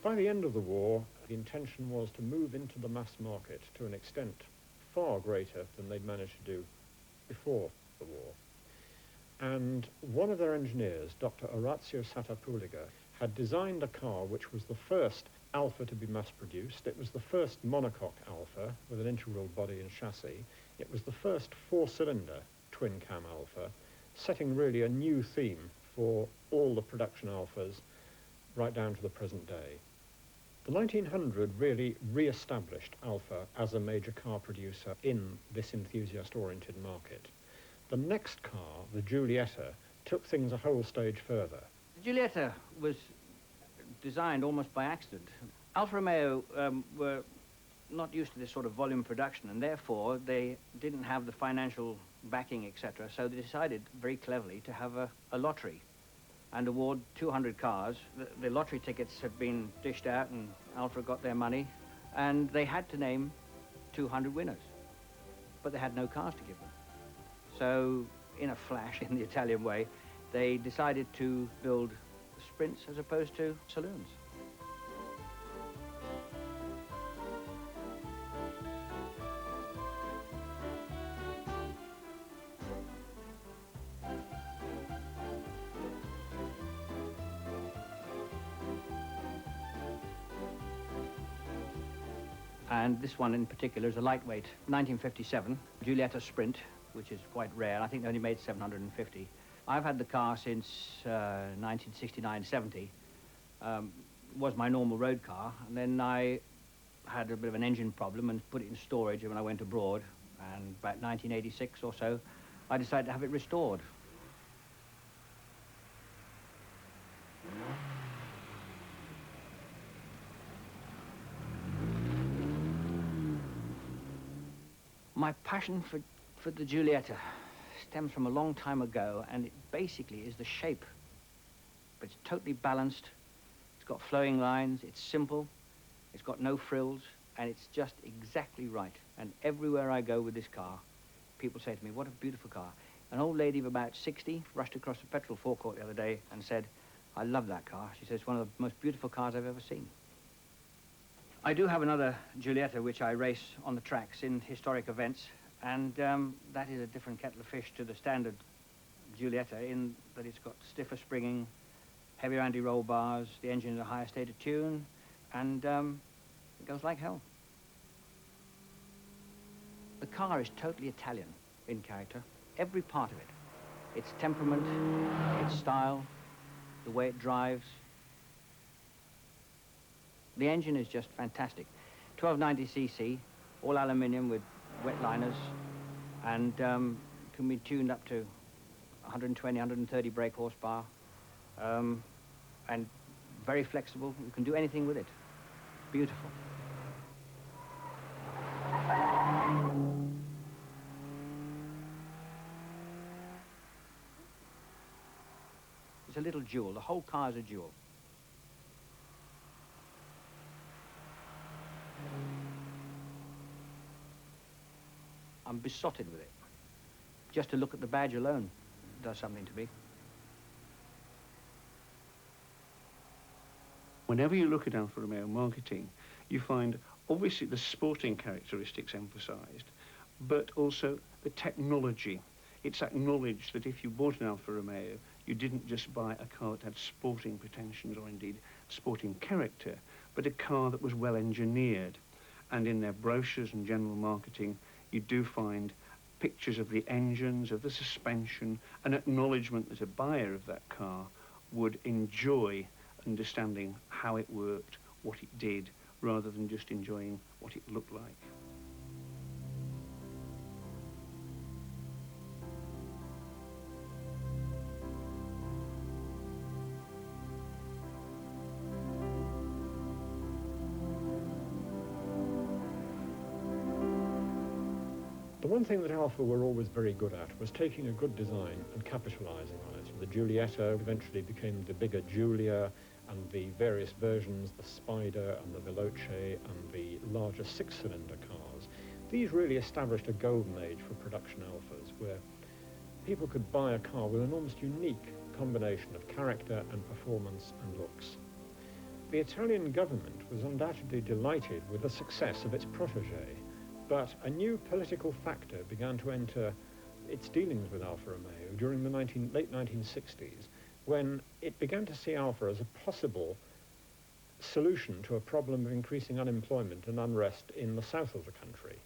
By the end of the war, the intention was to move into the mass market to an extent far greater than they'd managed to do before the war. And one of their engineers, Dr. Orazio Satapuliga, had designed a car which was the first Alfa to be mass-produced. It was the first monocoque Alfa with an integral body and chassis. It was the first four-cylinder twin-cam Alfa, setting really a new theme for all the production Alfas right down to the present day. The 1900 really re-established Alfa as a major car producer in this enthusiast-oriented market. The next car, the Giulietta, took things a whole stage further. The Giulietta was designed almost by accident. Alfa Romeo were not used to this sort of volume production, and therefore they didn't have the financial backing, etc. So they decided very cleverly to have a lottery and award 200 cars. The lottery tickets had been dished out and Alfa got their money, and they had to name 200 winners, but they had no cars to give them. So in a flash, in the Italian way, they decided to build sprints as opposed to saloons. And this one in particular is a lightweight 1957 Giulietta Sprint, which is quite rare. I think they only made 750. I've had the car since 1969-70. Was my normal road car, and then I had a bit of an engine problem and put it in storage when I went abroad. And about 1986 or so, I decided to have it restored. My passion for the Giulietta stems from a long time ago, and it basically is the shape. But it's totally balanced, it's got flowing lines, it's simple, it's got no frills, and it's just exactly right. And everywhere I go with this car, people say to me, what a beautiful car. An old lady of about 60 rushed across the petrol forecourt the other day and said, I love that car. She says, it's one of the most beautiful cars I've ever seen. I do have another Giulietta which I race on the tracks in historic events, and that is a different kettle of fish to the standard Giulietta in that it's got stiffer springing, heavier anti-roll bars, the engine is a higher state of tune, and it goes like hell. The car is totally Italian in character, every part of it. Its temperament, its style, the way it drives. The engine is just fantastic. 1290cc, all aluminium with wet liners, and can be tuned up to 120, 130 brake horsepower, and very flexible. You can do anything with it. Beautiful. It's a little jewel. The whole car is a jewel. I'm besotted with it. Just to look at the badge alone does something to me. Whenever you look at Alfa Romeo marketing, you find obviously the sporting characteristics emphasised, but also the technology. It's acknowledged that if you bought an Alfa Romeo, you didn't just buy a car that had sporting pretensions or indeed sporting character, but a car that was well engineered. And in their brochures and general marketing, you do find pictures of the engines, of the suspension, an acknowledgement that a buyer of that car would enjoy understanding how it worked, what it did, rather than just enjoying what it looked like. The one thing that Alfa were always very good at was taking a good design and capitalising on it. The Giulietta eventually became the bigger Giulia, and the various versions, the Spider and the Veloce and the larger six-cylinder cars. These really established a golden age for production Alfas, where people could buy a car with an almost unique combination of character and performance and looks. The Italian government was undoubtedly delighted with the success of its protégé, but a new political factor began to enter its dealings with Alfa Romeo during the late 1960s, when it began to see Alfa as a possible solution to a problem of increasing unemployment and unrest in the south of the country.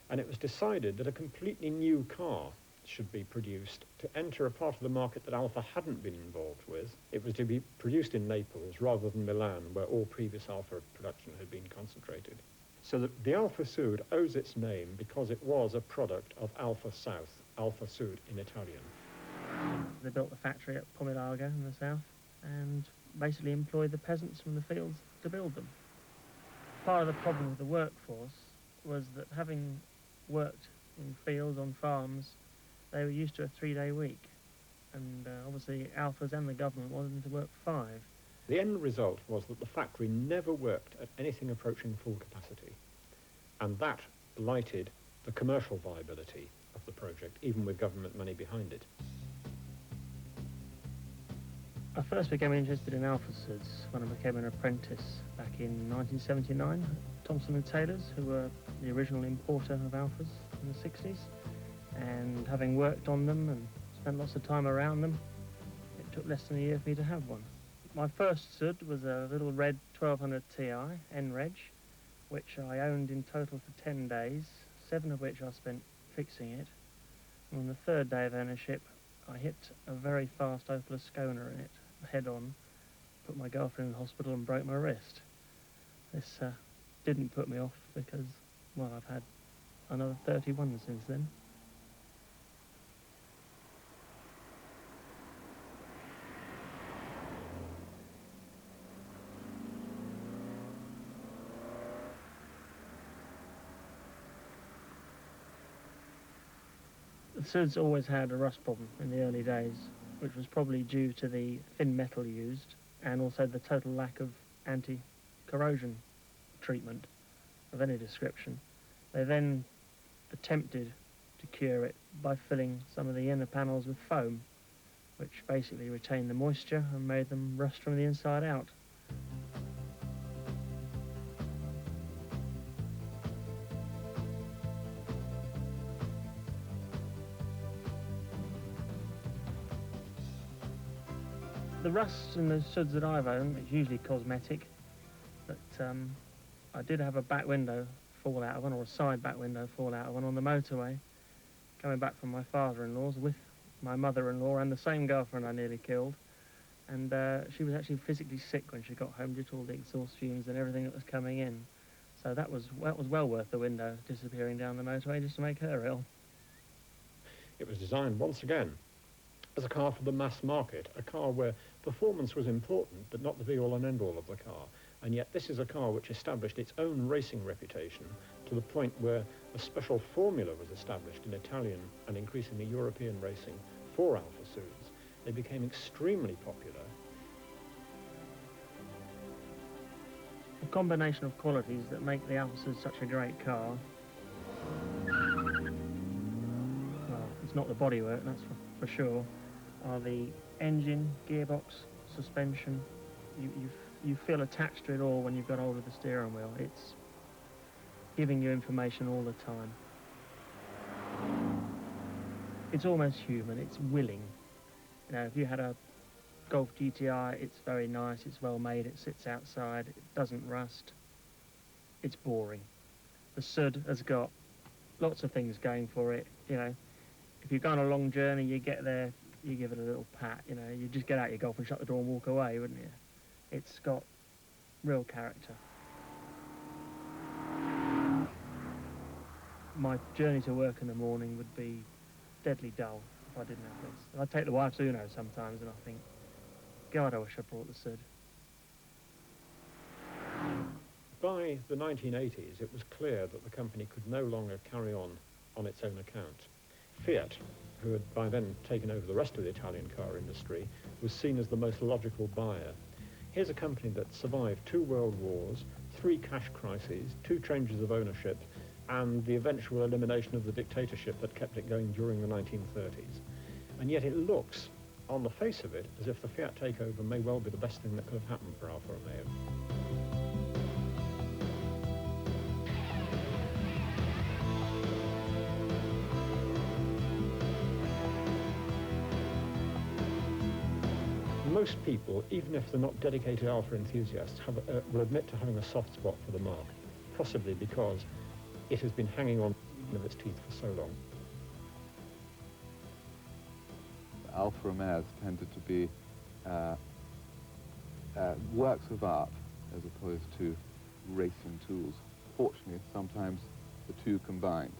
And it was decided that a completely new car should be produced to enter a part of the market that Alfa hadn't been involved with. It was to be produced in Naples rather than Milan, where all previous Alfa production had been concentrated. So that the Alfa Sud owes its name because it was a product of Alfa South, Alfa Sud in Italian. They built the factory at Pomilargo in the south and basically employed the peasants from the fields to build them. Part of the problem with the workforce was that having worked in fields, on farms, they were used to a 3-day week. And obviously Alfas and the government wanted them to work 5. The end result was that the factory never worked at anything approaching full capacity. And that blighted the commercial viability of the project, even with government money behind it. I first became interested in Alfa Suds when I became an apprentice back in 1979 at Thompson & Taylor's, who were the original importer of Alfas in the 60s. And having worked on them and spent lots of time around them, it took less than a year for me to have one. My first Sud was a little red 1200 Ti, N-Reg, which I owned in total for 10 days, 7 of which I spent fixing it. And on the third day of ownership, I hit a very fast Opel Ascona in it, head-on, put my girlfriend in the hospital and broke my wrist. This didn't put me off because, well, I've had another 31 since then. The Suds always had a rust problem in the early days, which was probably due to the thin metal used and also the total lack of anti-corrosion treatment of any description. They then attempted to cure it by filling some of the inner panels with foam, which basically retained the moisture and made them rust from the inside out. The rust in the Suds that I've owned is usually cosmetic, but I did have a back window fall out of one, or a side back window fall out of one on the motorway, coming back from my father-in-law's with my mother-in-law and the same girlfriend I nearly killed. And she was actually physically sick when she got home due to all the exhaust fumes and everything that was coming in. So that was well worth the window disappearing down the motorway just to make her ill. It was designed once again as a car for the mass market, a car where performance was important but not the be-all and end-all of the car. And yet this is a car which established its own racing reputation to the point where a special formula was established in Italian and increasingly European racing for Alfa Suds. They became extremely popular. The combination of qualities that make the Alfa Sud such a great car, well, it's not the bodywork, that's for sure, are the engine, gearbox, suspension. You feel attached to it all when you've got hold of the steering wheel. It's giving you information all the time. It's almost human, it's willing. You know, if you had a Golf GTI, it's very nice, it's well made, it sits outside, it doesn't rust. It's boring. The Sud has got lots of things going for it, you know. If you've gone a long journey, you get there, you give it a little pat, you know, you just get out your Golf and shut the door and walk away, wouldn't you? It's got real character. My journey to work in the morning would be deadly dull if I didn't have this. I take the wife's Uno sometimes and I think, God, I wish I brought the Sud. By the 1980s, it was clear that the company could no longer carry on its own account. Fiat, who had by then taken over the rest of the Italian car industry, was seen as the most logical buyer. Here's a company that survived 2 world wars, 3 cash crises, 2 changes of ownership, and the eventual elimination of the dictatorship that kept it going during the 1930s. And yet it looks on the face of it as if the Fiat takeover may well be the best thing that could have happened for Alfa Romeo. Most people, even if they're not dedicated Alfa enthusiasts, will admit to having a soft spot for the marque, possibly because it has been hanging on of its teeth for so long. Alfa Romeo has tended to be works of art as opposed to racing tools. Fortunately, sometimes the two combined.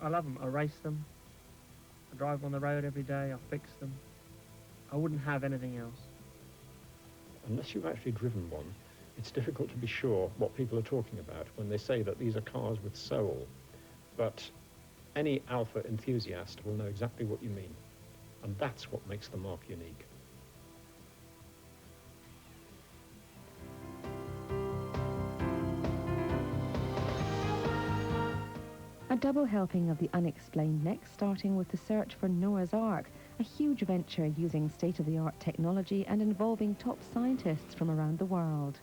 I love them. I race them. I drive on the road every day. I fix them. I wouldn't have anything else. Unless you've actually driven one, it's difficult to be sure what people are talking about when they say that these are cars with soul. But any Alfa enthusiast will know exactly what you mean. And that's what makes the marque unique. A double helping of the unexplained next, starting with the search for Noah's Ark, a huge venture using state-of-the-art technology and involving top scientists from around the world.